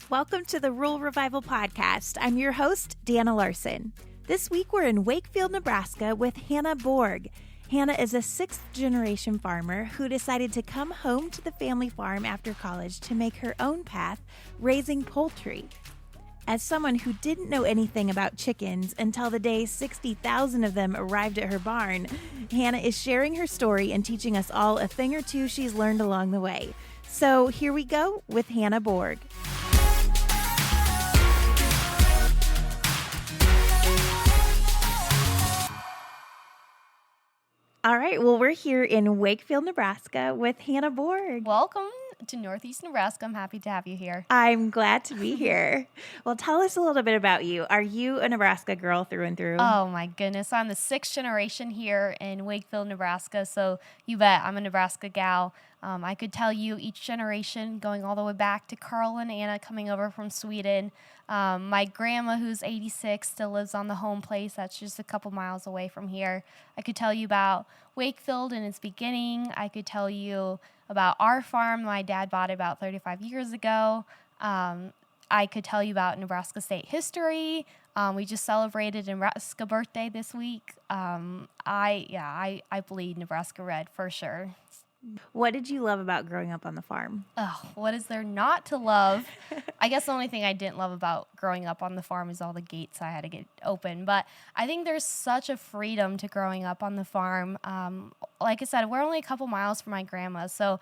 Welcome to the Rural Revival Podcast. I'm your host, Deanna Larson. This week we're in Wakefield, Nebraska with Hannah Borg. Hannah is a sixth-generation farmer who decided to come home to the family farm after college to make her own path, raising poultry. As someone who didn't know anything about chickens until the day 60,000 of them arrived at her barn, Hannah is sharing her story and teaching us all a thing or two she's learned along the way. So here we go with Hannah Borg. All right, well, we're here in Wakefield, Nebraska with Hannah Borg. Welcome to Northeast Nebraska. I'm happy to have you here. I'm glad to be here. Well, tell us a little bit about you. Are you a Nebraska girl through and through? Oh, my goodness. I'm the sixth generation here in Wakefield, Nebraska, so you bet I'm a Nebraska gal. I could tell you each generation, going all the way back to Carl and Anna coming over from Sweden. My grandma, who's 86, still lives on the home place. That's just a couple miles away from here. I could tell you about Wakefield and its beginning. I could tell you about our farm. My dad bought it about 35 years ago. I could tell you about Nebraska state history. We just celebrated Nebraska birthday this week. I bleed Nebraska red for sure. What did you love about growing up on the farm? Oh, what is there not to love? I guess the only thing I didn't love about growing up on the farm is all the gates I had to get open. But I think there's such a freedom to growing up on the farm. Like I said, we're only a couple miles from my grandma's, so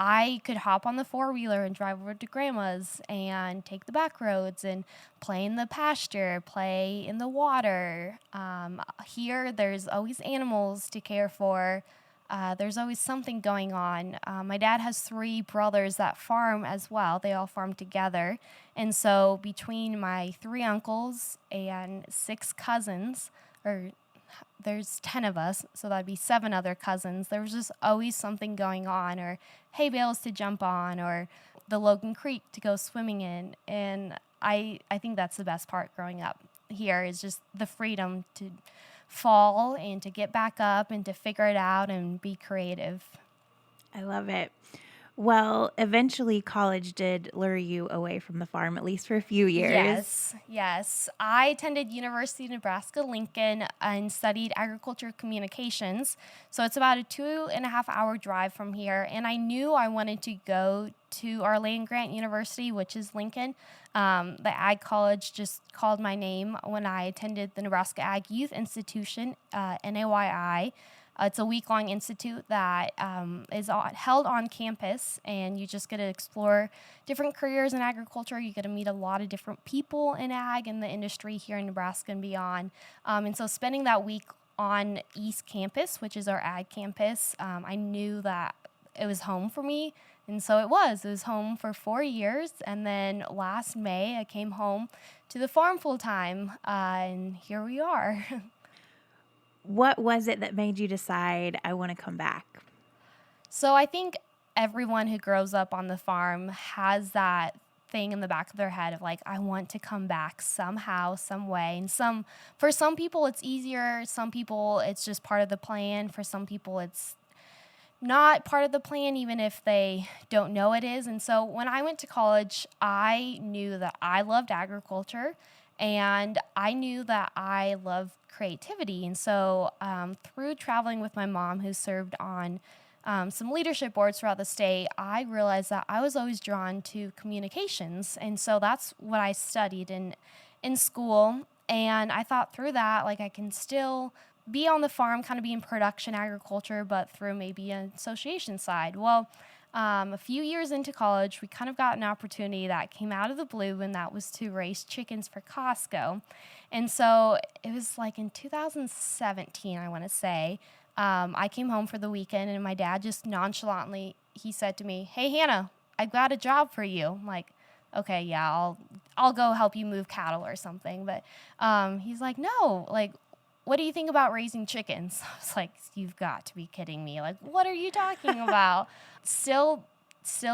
I could hop on the four-wheeler and drive over to grandma's and take the back roads and play in the pasture, play in the water. Here, there's always animals to care for. There's always something going on. My dad has three brothers that farm as well. They all farm together. And so between my three uncles and six cousins, or there's 10 of us, so that'd be 7 other cousins, there was just always something going on, or hay bales to jump on, or the Logan Creek to go swimming in. And I think that's the best part growing up here is just the freedom to fall and to get back up and to figure it out and be creative. I love it. Well, eventually college did lure you away from the farm, at least for a few years. Yes. I attended University of Nebraska, Lincoln, and studied agriculture communications. So it's about a 2.5-hour drive from here. And I knew I wanted to go to our land-grant university, which is Lincoln. The Ag College just called my name when I attended the Nebraska Ag Youth Institution, NAYI. It's a week-long institute that is held on campus, and you just get to explore different careers in agriculture. You get to meet a lot of different people in ag and the industry here in Nebraska and beyond. And so spending that week on East Campus, which is our ag campus, I knew that it was home for me. And so it was. It was home for 4 years. And then last May, I came home to the farm full-time, and here we are. What was it that made you decide I want to come back? So I think everyone who grows up on the farm has that thing in the back of their head of like, I want to come back somehow, some way. And for some people it's easier. Some people it's just part of the plan. For some people it's not part of the plan, even if they don't know it is. And so when I went to college, I knew that I loved agriculture and I knew that I loved creativity. And so through traveling with my mom, who served on some leadership boards throughout the state, I realized that I was always drawn to communications. And so that's what I studied in school. And I thought through that, like I can still be on the farm, kind of be in production agriculture, but through maybe an association side. Well, a few years into college, we kind of got an opportunity that came out of the blue, and that was to raise chickens for Costco. And so it was like in 2017, I want to say, I came home for the weekend, and my dad just nonchalantly, he said to me, "Hey, Hannah, I've got a job for you." I'm like, okay, yeah, I'll go help you move cattle or something. But he's like, "No, like, what do you think about raising chickens?" I was like, "You've got to be kidding me. Like, what are you talking about?" Still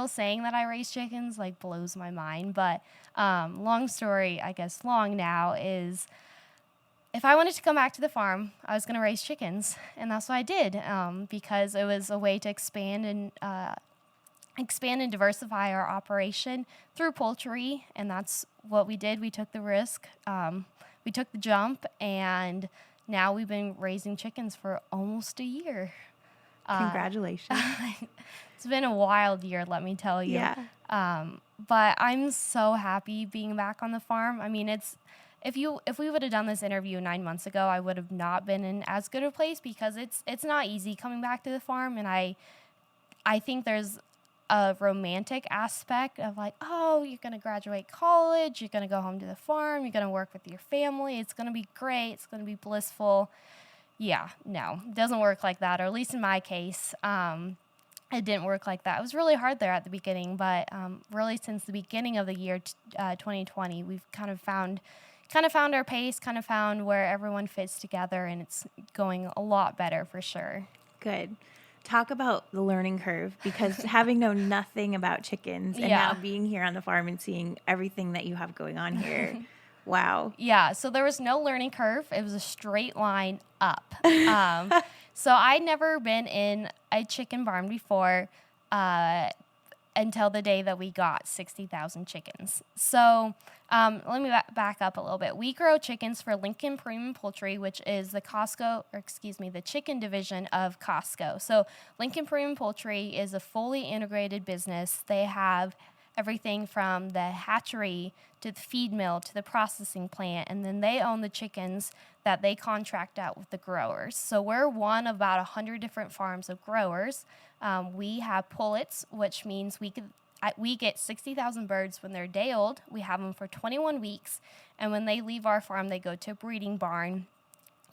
saying that I raise chickens, like, blows my mind. But long story, I guess long now, is if I wanted to come back to the farm, I was going to raise chickens. And that's what I did because it was a way to expand and expand and diversify our operation through poultry, and that's what we did. We took the risk, we took the jump, and now we've been raising chickens for almost a year. Congratulations. It's been a wild year, let me tell you. Yeah. But I'm so happy being back on the farm. I mean, if we would have done this interview 9 months ago, I would have not been in as good a place, because it's not easy coming back to the farm. And I think there's a romantic aspect of like, oh, you're going to graduate college, you're going to go home to the farm, you're going to work with your family, it's going to be great, it's going to be blissful. Yeah, no, it doesn't work like that, or at least in my case, it didn't work like that. It was really hard there at the beginning, but really since the beginning of the year 2020, we've kind of found our pace, kind of found where everyone fits together, and it's going a lot better for sure. Good. Talk about the learning curve, because having known nothing about chickens and now being here on the farm and seeing everything that you have going on here, wow. Yeah, so there was no learning curve. It was a straight line up. So I'd never been in a chicken barn before until the day that we got 60,000 chickens. So let me back up a little bit. We grow chickens for Lincoln Premium Poultry, which is the chicken division of Costco. So Lincoln Premium Poultry is a fully integrated business. They have everything from the hatchery to the feed mill to the processing plant, and then they own the chickens that they contract out with the growers. So we're one of about 100 different farms of growers. We have pullets, which means we get 60,000 birds when they're day old. We have them for 21 weeks, and when they leave our farm, they go to a breeding barn,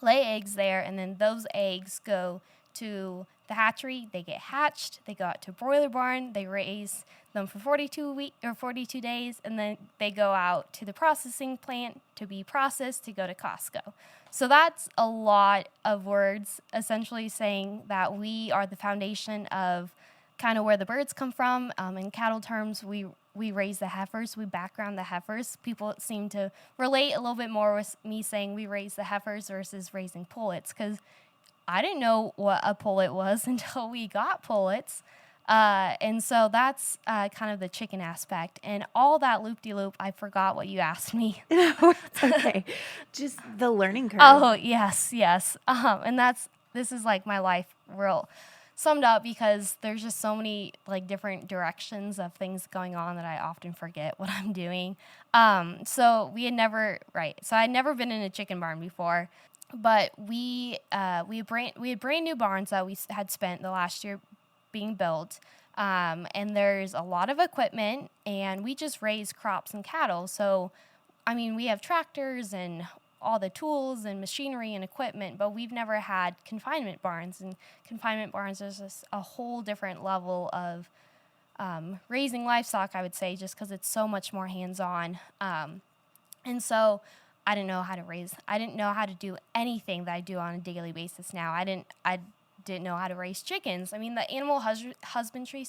lay eggs there, and then those eggs go to the hatchery. They get hatched, they go out to a broiler barn, they raise them for 42 days, and then they go out to the processing plant to be processed to go to Costco. So that's a lot of words, essentially saying that we are the foundation of kind of where the birds come from. In cattle terms, we raise the heifers, we background the heifers. People seem to relate a little bit more with me saying we raise the heifers versus raising pullets, because I didn't know what a pullet was until we got pullets. And so that's kind of the chicken aspect. And all that loop-de-loop, I forgot what you asked me. No, it's okay. Just the learning curve. Oh, yes. And this is like my life real summed up, because there's just so many like different directions of things going on that I often forget what I'm doing. So I'd never been in a chicken barn before. But we had brand new barns that we had spent the last year being built, and there's a lot of equipment, and we just raise crops and cattle. So, I mean, we have tractors and all the tools and machinery and equipment, but we've never had confinement barns. And confinement barns is just a whole different level of raising livestock, I would say, just because it's so much more hands-on. And so I didn't know how to raise. I didn't know how to do anything that I do on a daily basis now. I didn't know how to raise chickens. I mean, the animal husbandry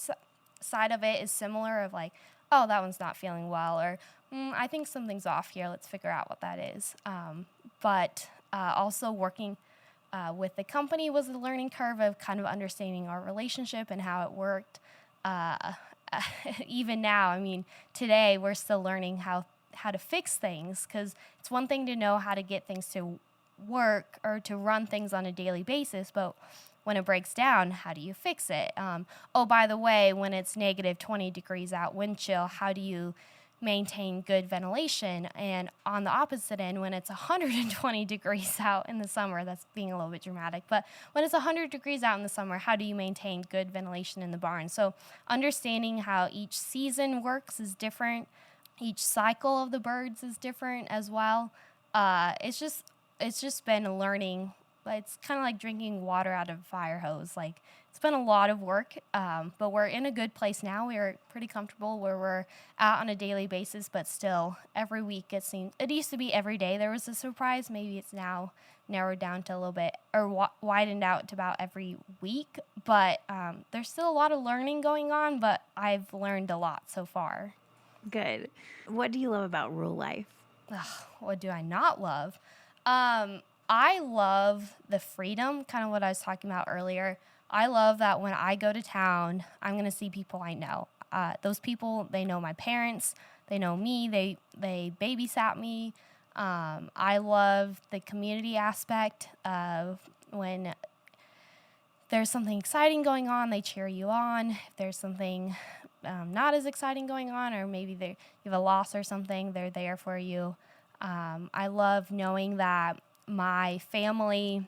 side of it is similar, of like, oh, that one's not feeling well, or I think something's off here. Let's figure out what that is. But also working with the company was a learning curve of kind of understanding our relationship and how it worked. Even now, I mean, today we're still learning how to fix things, because it's one thing to know how to get things to work or to run things on a daily basis, but when it breaks down, how do you fix it? Oh, by the way, when it's negative 20 degrees out, wind chill, how do you maintain good ventilation? And on the opposite end, when it's 120 degrees out in the summer, that's being a little bit dramatic, but when it's 100 degrees out in the summer, how do you maintain good ventilation in the barn? So understanding how each season works is different. Each cycle of the birds is different as well. It's just been a learning. It's kind of like drinking water out of a fire hose. Like, it's been a lot of work, but we're in a good place now. We're pretty comfortable where we're out on a daily basis, but still every week it used to be every day there was a surprise. Maybe it's now narrowed down to a little bit, or widened out to about every week. But there's still a lot of learning going on, but I've learned a lot so far. Good. What do you love about rural life? What do I not love? I love the freedom, kind of what I was talking about earlier. I love that when I go to town, I'm going to see people I know. Those people, they know my parents, they know me, they babysat me. I love the community aspect of when there's something exciting going on, they cheer you on. If there's something not as exciting going on, or maybe you have a loss or something, they're there for you. I love knowing that my family,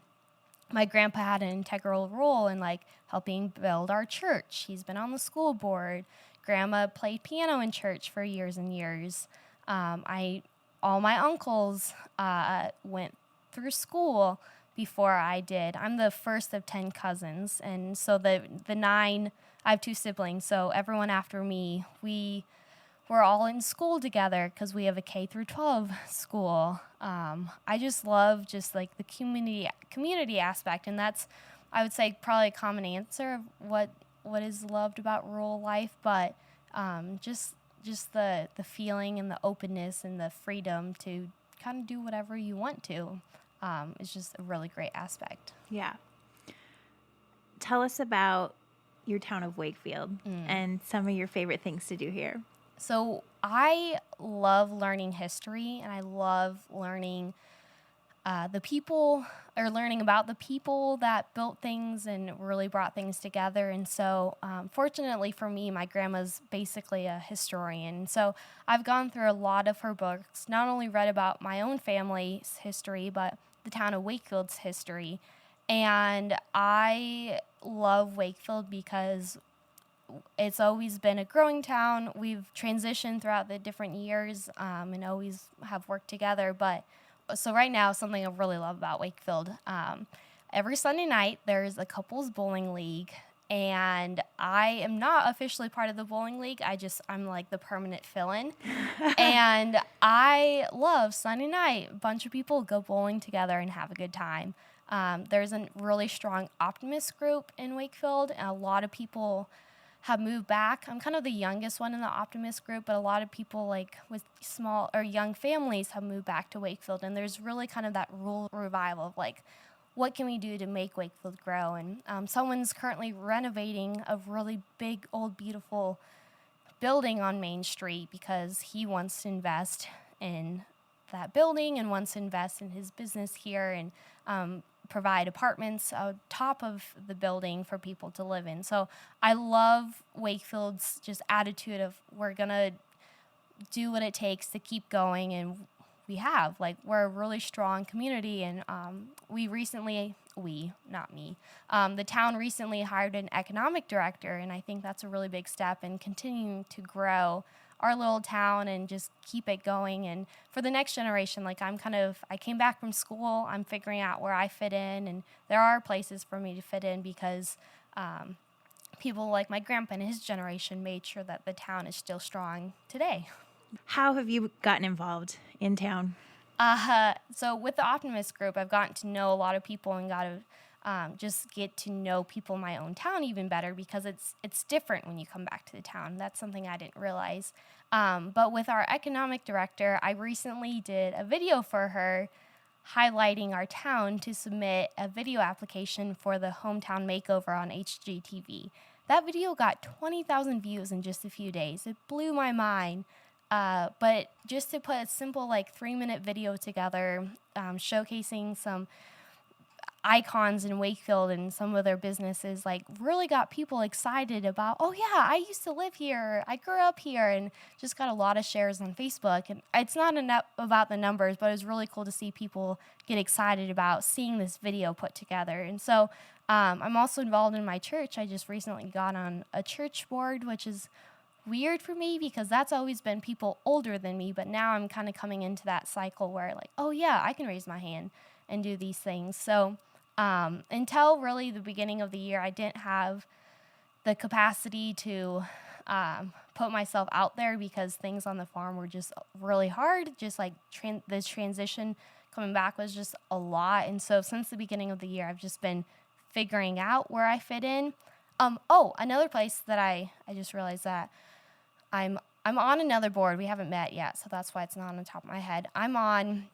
my grandpa had an integral role in like helping build our church. He's been on the school board. Grandma played piano in church for years and years. All my uncles went through school before I did. I'm the first of 10 cousins, and so the 9, I have 2 siblings, so everyone after me, we're all in school together because we have a K through 12 school. I just love just like the community aspect, and that's, I would say, probably a common answer of what is loved about rural life, but just the feeling and the openness and the freedom to kind of do whatever you want to. It's just a really great aspect. Yeah. Tell us about your town of Wakefield and some of your favorite things to do here. So I love learning history, and I love learning learning about the people that built things and really brought things together. And so fortunately for me, my grandma's basically a historian. So I've gone through a lot of her books, not only read about my own family's history, but the town of Wakefield's history. And I love Wakefield because it's always been a growing town. We've transitioned throughout the different years and always have worked together. So right now, something I really love about Wakefield, every Sunday night, there's a couples bowling league. And I am not officially part of the bowling league. I'm like the permanent fill-in. And I love Sunday night. A bunch of people go bowling together and have a good time. There's a really strong optimist group in Wakefield, and a lot of people have moved back. I'm kind of the youngest one in the optimist group, but a lot of people like with small or young families have moved back to Wakefield, and there's really kind of that rural revival of like, what can we do to make Wakefield grow? And someone's currently renovating a really big, old, beautiful building on Main Street because he wants to invest in that building and wants to invest in his business here and provide apartments on top of the building for people to live in. So I love Wakefield's just attitude of we're going to do what it takes to keep going, and we're a really strong community. And the town recently hired an economic director, and I think that's a really big step in continuing to grow our little town and just keep it going. And for the next generation, I came back from school, I'm figuring out where I fit in, and there are places for me to fit in because people like my grandpa and his generation made sure that the town is still strong today. How have you gotten involved in town? So with the Optimist group, I've gotten to know a lot of people and got to just get to know people in my own town even better because it's different when you come back to the town. That's something I didn't realize. But with our economic director, I recently did a video for her highlighting our town to submit a video application for the hometown makeover on HGTV. That video got 20,000 views in just a few days. It blew my mind. But just to put a simple 3-minute video together, showcasing some icons in Wakefield and some of their businesses, really got people excited about, oh yeah, I used to live here, I grew up here, and just got a lot of shares on Facebook. And it's not enough about the numbers, but it was really cool to see people get excited about seeing this video put together. And so I'm also involved in my church. I just recently got on a church board, which is weird for me because that's always been people older than me, but now I'm kind of coming into that cycle where oh yeah, I can raise my hand and do these things. So until really the beginning of the year, I didn't have the capacity to put myself out there because things on the farm were just really hard. Just the transition coming back was just a lot. And so since the beginning of the year, I've just been figuring out where I fit in. Another place that I just realized that I'm on another board. We haven't met yet, so that's why it's not on the top of my head. I'm on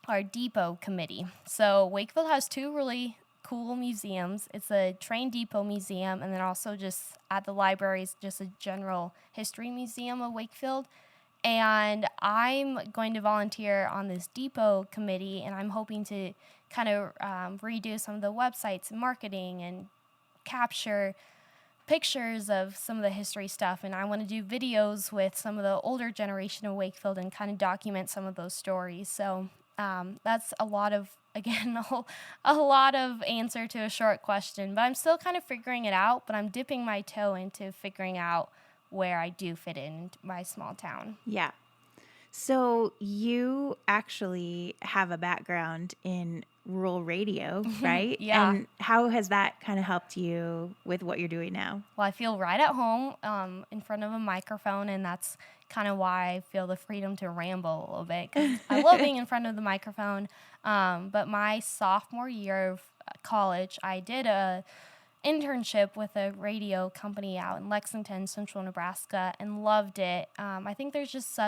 our depot committee. So Wakefield has 2 really cool museums. It's a train depot museum, and then also just at the library is just a general history museum of Wakefield. And I'm going to volunteer on this depot committee, and I'm hoping to kind of redo some of the websites and marketing and capture pictures of some of the history stuff. And I want to do videos with some of the older generation of Wakefield and kind of document some of those stories. So that's a lot of, again, a lot of answer to a short question, but I'm still kind of figuring it out, but I'm dipping my toe into figuring out where I do fit in my small town. Yeah. So you actually have a background in rural radio, right? Yeah. And how has that kind of helped you with what you're doing now? Well, I feel right at home in front of a microphone, and that's kind of why I feel the freedom to ramble a little bit, 'cause I love being in front of the microphone. But my sophomore year of college, I did a internship with a radio company out in Lexington, central Nebraska, and loved it. I think there's just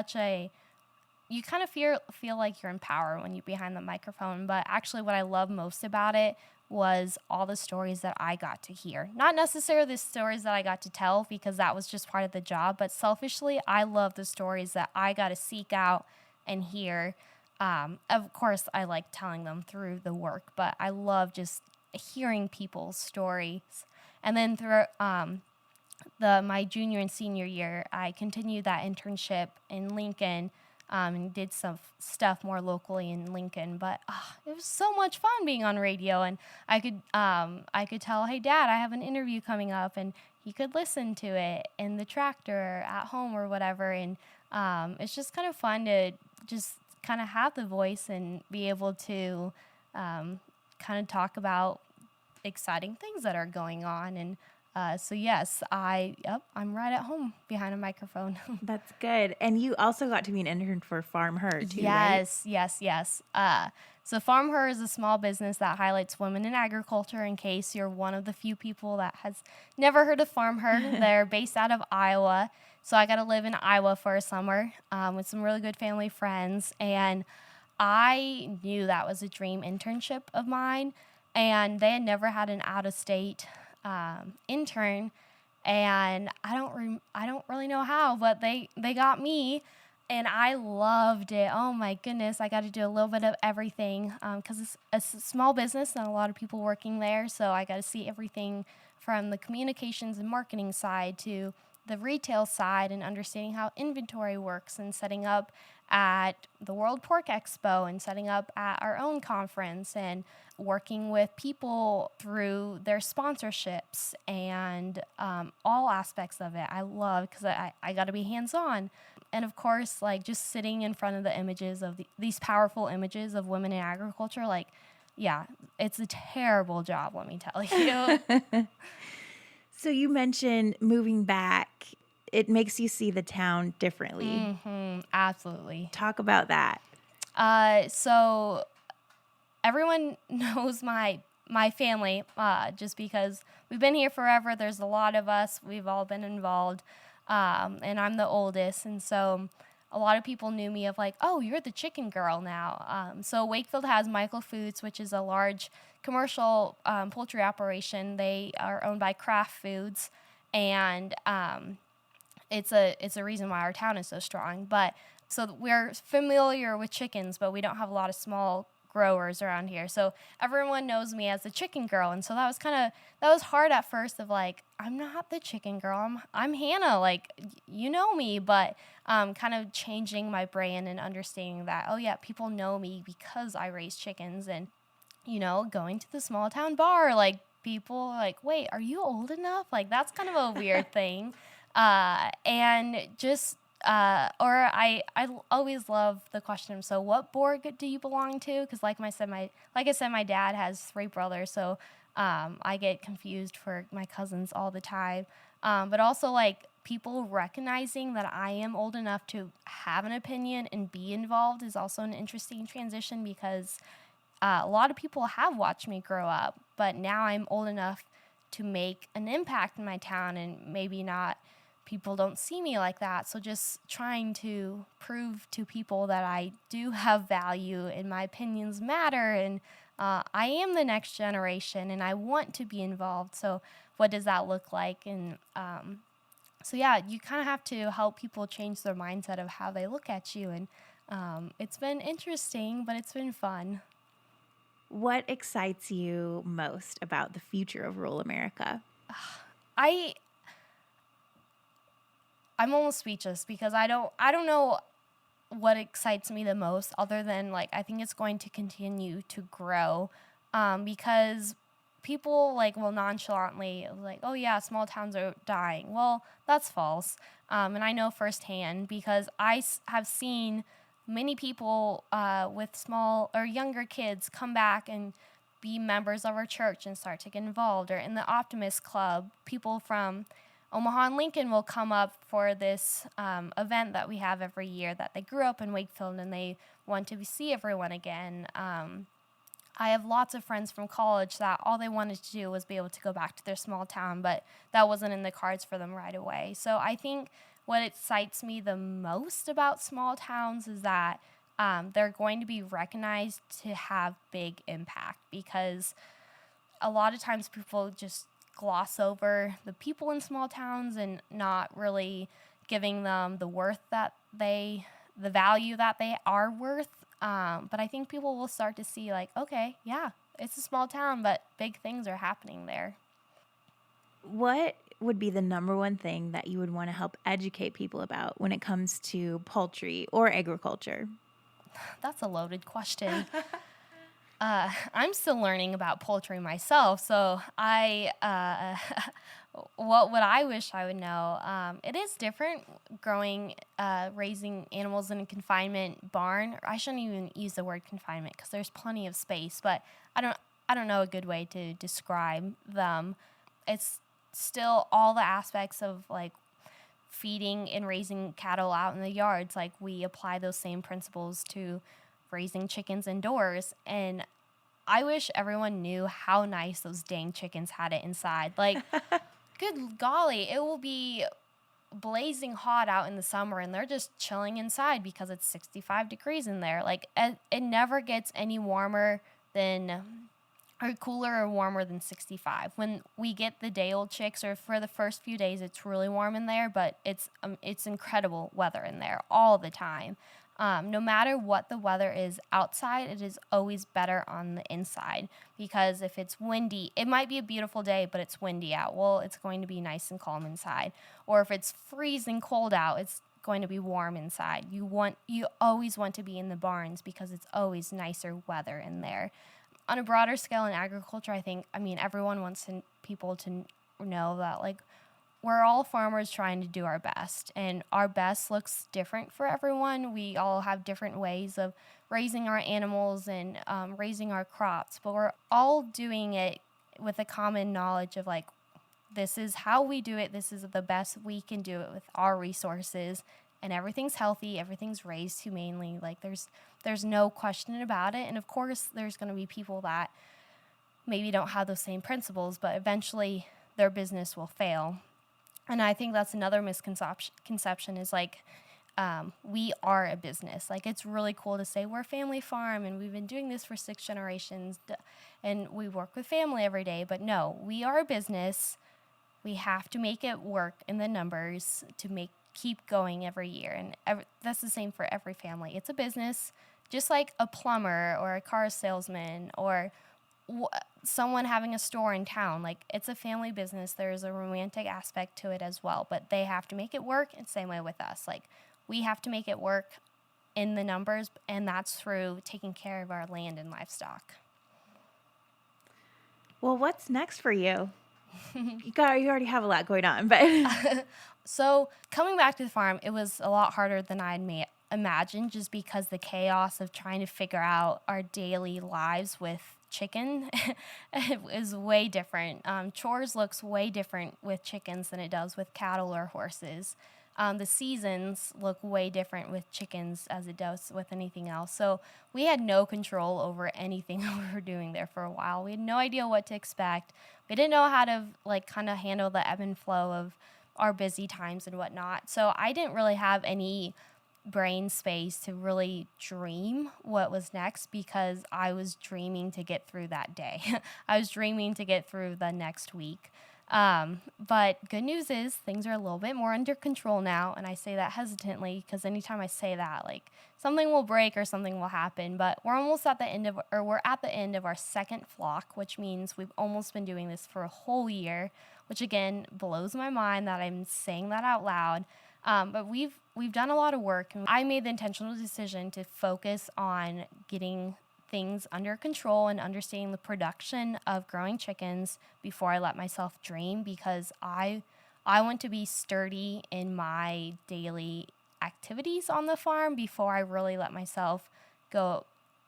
you kind of feel like you're in power when you're behind the microphone, but actually what I love most about it was all the stories that I got to hear. Not necessarily the stories that I got to tell, because that was just part of the job, but selfishly, I love the stories that I got to seek out and hear. Of course, I like telling them through the work, but I love just hearing people's stories. And then through my junior and senior year, I continued that internship in Lincoln, and did some stuff more locally in Lincoln. But it was so much fun being on radio, and I could tell, hey, Dad, I have an interview coming up, and he could listen to it in the tractor at home or whatever. And it's just kind of fun to just kind of have the voice and be able to kind of talk about exciting things that are going on. And so yes, I'm right at home behind a microphone. That's good. And you also got to be an intern for Farm Her too, right? Yes. So Farm Her is a small business that highlights women in agriculture, in case you're one of the few people that has never heard of Farm Her. They're based out of Iowa. So I got to live in Iowa for a summer with some really good family friends. And I knew that was a dream internship of mine. And they had never had an out-of-state intern, and I don't really know how, but they got me, and I loved it. Oh my goodness, I got to do a little bit of everything because it's a small business and a lot of people working there, so I got to see everything from the communications and marketing side to the retail side, and understanding how inventory works, and setting up at the World Pork Expo, and setting up at our own conference, and working with people through their sponsorships, and all aspects of it. I love, because I got to be hands-on. And of course, like, just sitting in front of the images of these powerful images of women in agriculture, like, yeah, it's a terrible job, let me tell you. So you mentioned moving back. It makes you see the town differently. Mm-hmm, absolutely. Talk about that. So everyone knows my family, just because we've been here forever. There's a lot of us. We've all been involved, and I'm the oldest. And so a lot of people knew me of like, oh, you're the chicken girl now. So Wakefield has Michael Foods, which is a large commercial poultry operation. They are owned by Kraft Foods, and it's a reason why our town is so strong. But so we're familiar with chickens, but we don't have a lot of small growers around here. So everyone knows me as the chicken girl. And so that was hard at first, of like, I'm not the chicken girl. I'm Hannah, like, you know me, but kind of changing my brain and understanding that, oh yeah, people know me because I raise chickens. And, you know, going to the small town bar, like, people are like, wait, are you old enough? Like, that's kind of a weird thing. And just, or I always love the question, so what Borg do you belong to? Because like I said, my dad has 3 brothers, so I get confused for my cousins all the time. But also, like, people recognizing that I am old enough to have an opinion and be involved is also an interesting transition, because a lot of people have watched me grow up, but now I'm old enough to make an impact in my town, and maybe not, people don't see me like that. So just trying to prove to people that I do have value and my opinions matter, and I am the next generation and I want to be involved. So what does that look like? And so yeah, you kind of have to help people change their mindset of how they look at you. And it's been interesting, but it's been fun. What excites you most about the future of rural America? I'm almost speechless because I don't know what excites me the most other than like I think it's going to continue to grow because people will nonchalantly like, oh yeah, small towns are dying. Well, that's false. And I know firsthand because have seen many people with small or younger kids come back and be members of our church and start to get involved, or in the Optimist Club, people from Omaha and Lincoln will come up for this event that we have every year that they grew up in Wakefield and they want to see everyone again. I have lots of friends from college that all they wanted to do was be able to go back to their small town, but that wasn't in the cards for them right away. So I think what excites me the most about small towns is that they're going to be recognized to have big impact, because a lot of times people just gloss over the people in small towns and not really giving them the value that they are worth. But I think people will start to see like, okay, yeah, it's a small town, but big things are happening there. What would be the number one thing that you would want to help educate people about when it comes to poultry or agriculture? That's a loaded question. I'm still learning about poultry myself, so what would I wish I would know? It is different raising animals in a confinement barn. I shouldn't even use the word confinement because there's plenty of space, but I don't know a good way to describe them. It's still all the aspects of like feeding and raising cattle out in the yards. Like we apply those same principles to raising chickens indoors, and I wish everyone knew how nice those dang chickens had it inside. Like, good golly, it will be blazing hot out in the summer and they're just chilling inside because it's 65 degrees in there. Like, it never gets any warmer than, or cooler or warmer than 65. When we get the day-old chicks, or for the first few days, it's really warm in there, but it's incredible weather in there all the time. No matter what the weather is outside, it is always better on the inside, because if it's windy, it might be a beautiful day, but it's windy out. Well, it's going to be nice and calm inside. Or if it's freezing cold out, it's going to be warm inside. You always want to be in the barns because it's always nicer weather in there. On a broader scale in agriculture, everyone wants people to know that like we're all farmers trying to do our best, and our best looks different for everyone. We all have different ways of raising our animals and raising our crops, but we're all doing it with a common knowledge of like, this is how we do it. This is the best we can do it with our resources, and everything's healthy. Everything's raised humanely. Like there's no question about it. And of course, there's going to be people that maybe don't have those same principles, but eventually their business will fail. And I think that's another misconception is like, we are a business. Like, it's really cool to say we're a family farm and we've been doing this for 6 generations and we work with family every day. But no, we are a business. We have to make it work in the numbers to keep going every year. And that's the same for every family. It's a business, just like a plumber or a car salesman or someone having a store in town. Like, it's a family business. There's a romantic aspect to it as well, but they have to make it work. And same way with us. Like, we have to make it work in the numbers, and that's through taking care of our land and livestock. Well, what's next for you? You already have a lot going on, but So coming back to the farm, it was a lot harder than I'd imagined, just because the chaos of trying to figure out our daily lives with chicken is way different. Chores looks way different with chickens than it does with cattle or horses. The seasons look way different with chickens as it does with anything else. So we had no control over anything we were doing there for a while. We had no idea what to expect. We didn't know how to kind of handle the ebb and flow of our busy times and whatnot. So I didn't really have any brain space to really dream what was next, because I was dreaming to get through that day. I was dreaming to get through the next week. But good news is things are a little bit more under control now. And I say that hesitantly because anytime I say that, like, something will break or something will happen. But we're at the end of our second flock, which means we've almost been doing this for a whole year, which again blows my mind that I'm saying that out loud. But we've done a lot of work, and I made the intentional decision to focus on getting things under control and understanding the production of growing chickens before I let myself dream, because I want to be sturdy in my daily activities on the farm before I really let myself go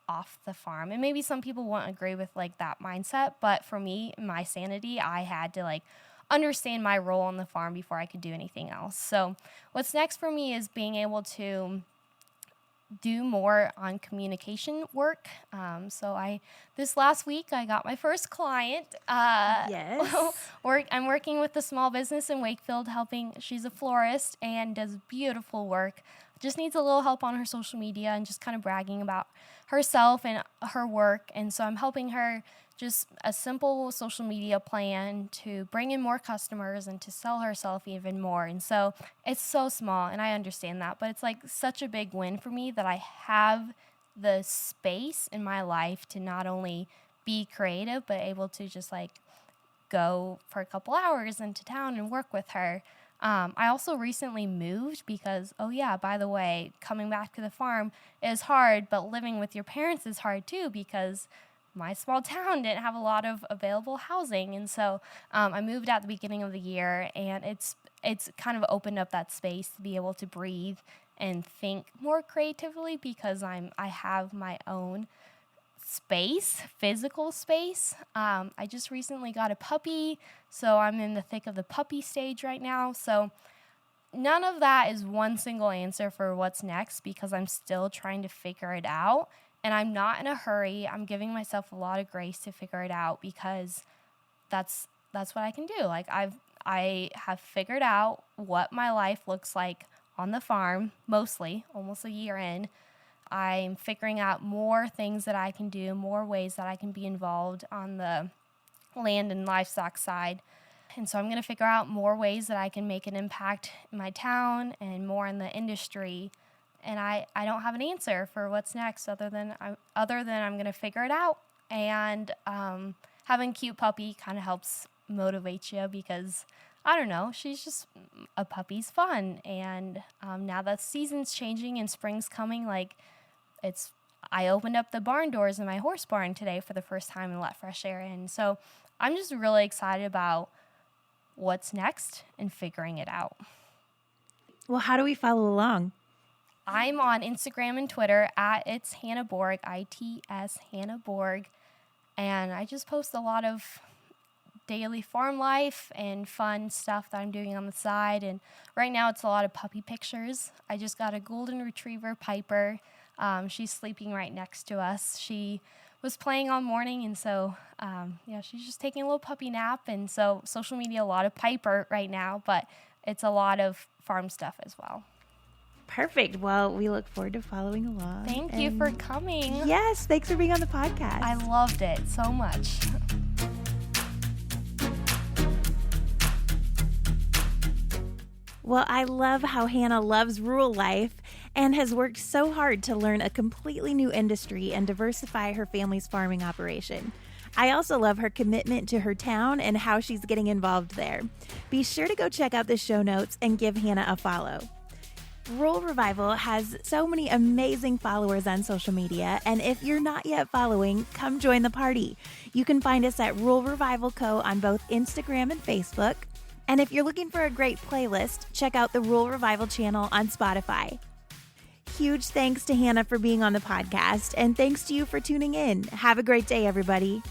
off the farm. And maybe some people won't agree with like that mindset, but for me, my sanity, I had to like understand my role on the farm before I could do anything else. So what's next for me is being able to do more on communication work. This last week I got my first client. Yes. I'm working with a small business in Wakefield, she's a florist and does beautiful work. Just needs a little help on her social media and just kind of bragging about herself and her work. And so I'm helping her just a simple social media plan to bring in more customers and to sell herself even more. And so it's so small, and I understand that, but it's like such a big win for me that I have the space in my life to not only be creative, but able to just like go for a couple hours into town and work with her. I also recently moved because, by the way, coming back to the farm is hard, but living with your parents is hard too, because my small town didn't have a lot of available housing. And so I moved at the beginning of the year, and it's kind of opened up that space to be able to breathe and think more creatively, because I have my own space, physical space. I just recently got a puppy, so I'm in the thick of the puppy stage right now. So none of that is one single answer for what's next, because I'm still trying to figure it out. And I'm not in a hurry. I'm giving myself a lot of grace to figure it out, because that's what I can do. Like I have figured out what my life looks like on the farm, mostly, almost a year in. I'm figuring out more things that I can do, more ways that I can be involved on the land and livestock side. And so I'm going to figure out more ways that I can make an impact in my town and more in the industry. And I don't have an answer for what's next other than I'm going to figure it out. And having a cute puppy kind of helps motivate you, because, I don't know, a puppy's fun. And now that season's changing and spring's coming, I opened up the barn doors in my horse barn today for the first time and let fresh air in. So I'm just really excited about what's next and figuring it out. Well, how do we follow along? I'm on Instagram and Twitter at It's Hannah Borg, ITS Hannah Borg. And I just post a lot of daily farm life and fun stuff that I'm doing on the side. And right now it's a lot of puppy pictures. I just got a golden retriever, Piper. She's sleeping right next to us. She was playing all morning, and so she's just taking a little puppy nap. And so social media, a lot of Piper right now, but it's a lot of farm stuff as well. Perfect. Well, we look forward to following along. Thank you for coming. Yes, thanks for being on the podcast. I loved it so much. Well, I love how Hannah loves rural life and has worked so hard to learn a completely new industry and diversify her family's farming operation. I also love her commitment to her town and how she's getting involved there. Be sure to go check out the show notes and give Hannah a follow. Rural Revival has so many amazing followers on social media, and if you're not yet following, come join the party. You can find us at Rural Revival Co. on both Instagram and Facebook. And if you're looking for a great playlist, check out the Rural Revival channel on Spotify. Huge thanks to Hannah for being on the podcast, and thanks to you for tuning in. Have a great day, everybody.